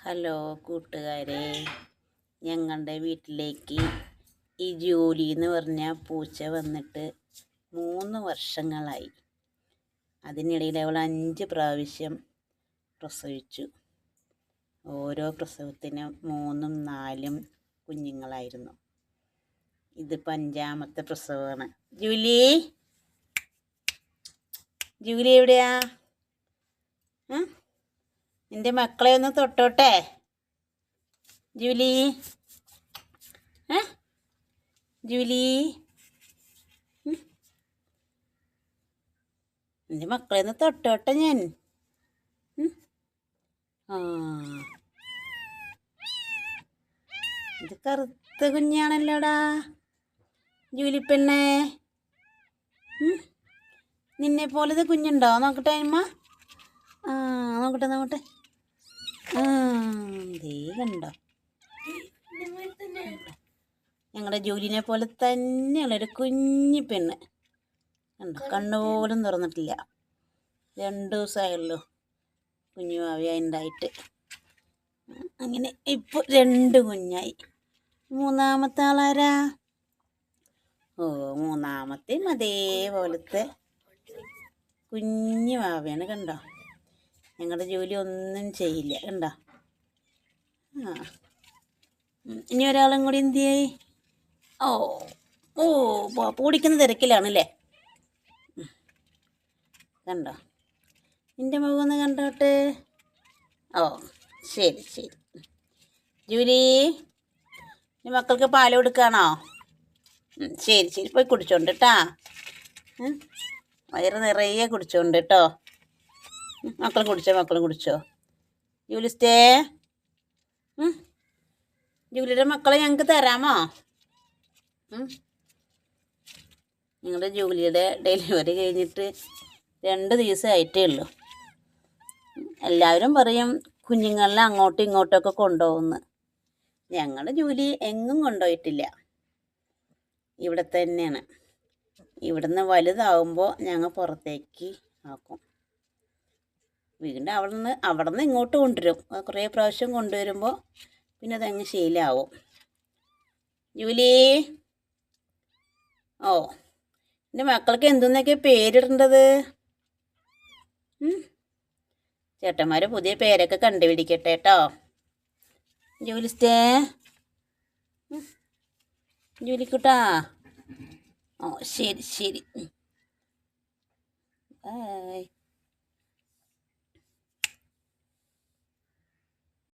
Hello കൂട്ടുകാരെ, ഞങ്ങളുടെ വീട്ടിലേക്ക് ഈ ജോലി എന്ന് പറഞ്ഞ പൂച്ച വന്നിട്ട് 3 വർഷങ്ങളായി. അതിനിടയിൽ അവൾ 5 പ്രാവശ്യം പ്രസവിച്ചു. ഓരോ പ്രസവത്തിനും 3ഉം 4ഉം കുഞ്ഞുങ്ങളായിരുന്നു. ഇതിപ്പോൾ 5ാമത്തെ പ്രസവമാണ്. ജൂലി എവിടെയാ? നിൻ്റെ മക്കളെ ഒന്ന് തൊട്ടോട്ടെ ജൂലി. ജൂലി, നിൻ്റെ മക്കളെ ഒന്ന് തൊട്ടോട്ടെ ഞാൻ. ഇത് കറുത്ത കുഞ്ഞാണല്ലോടാ ജൂലി പെണ്ണേ. നിന്നെ പോലത്തെ കുഞ്ഞുണ്ടോ? നോക്കട്ടെ അമ്മ. നോക്കട്ടെ. ദേ കണ്ടോ, ഞങ്ങളുടെ ജോലിനെ പോലെ തന്നെയുള്ളൊരു കുഞ്ഞു പെണ്ണ് കണ്ടോ. കണ്ണുപോലും തുറന്നിട്ടില്ല. 2 ദിവസമായുള്ളൂ കുഞ്ഞു ഭാവിയായി ഉണ്ടായിട്ട്. അങ്ങനെ ഇപ്പോൾ 2 കുഞ്ഞായി. 3ാമത്തെ ആളാരാ? മൂന്നാമത്തെയും അതേപോലത്തെ കുഞ്ഞു ഭാവിയാണ്. കണ്ടോ, ഞങ്ങളുടെ ജോലി ഒന്നും ചെയ്യില്ല. കണ്ടോ. ഇനി ഒരാളും കൂടി എന്ത് ചെയ്യേ? പൂടിക്കുന്ന തിരക്കിലാണല്ലേ. കണ്ടോ, നിൻ്റെ മുഖം ഒന്ന് കണ്ടോട്ടെ. ശരി. ജൂലി, മക്കൾക്ക് പാൽ കൊടുക്കുകയാണോ? ശരി, പോയി കുടിച്ചോണ്ട് കേട്ടാ. വയറ് നിറയെ കുടിച്ചോണ്ട് കേട്ടോ. മക്കളും കുടിച്ചോ. ജൂലിസ്റ്റേ, ജൂലിയുടെ മക്കളെ ഞങ്ങൾക്ക് തരാമോ? ഞങ്ങളുടെ ജൂലിയുടെ ഡെലിവറി കഴിഞ്ഞിട്ട് 2 ദിവസമായിട്ടേ ഉള്ളൂ. എല്ലാവരും പറയും കുഞ്ഞുങ്ങളെ അങ്ങോട്ടും ഇങ്ങോട്ടൊക്കെ കൊണ്ടുപോകുന്നു. ഞങ്ങളുടെ ജൂലി എങ്ങും കൊണ്ടുപോയിട്ടില്ല. ഇവിടെ തന്നെയാണ്. ഇവിടുന്ന് വലുതാവുമ്പോൾ ഞങ്ങൾ പുറത്തേക്ക് ആക്കും. വീണ്ടും അവിടെ നിന്ന് ഇങ്ങോട്ട് കൊണ്ടുവരും. കുറേ പ്രാവശ്യം കൊണ്ടുവരുമ്പോൾ പിന്നെ അതങ്ങ് ശീലമാവും. ജൂലി, എൻ്റെ മക്കൾക്ക് എന്തെന്നൊക്കെ പേരിടേണ്ടത്? ചേട്ടന്മാർ പുതിയ പേരൊക്കെ കണ്ടുപിടിക്കട്ടെ കേട്ടോ. ജൂലിസ്റ്റേ, ജൂലിക്കുട്ടാ. ശരി. ബൈ.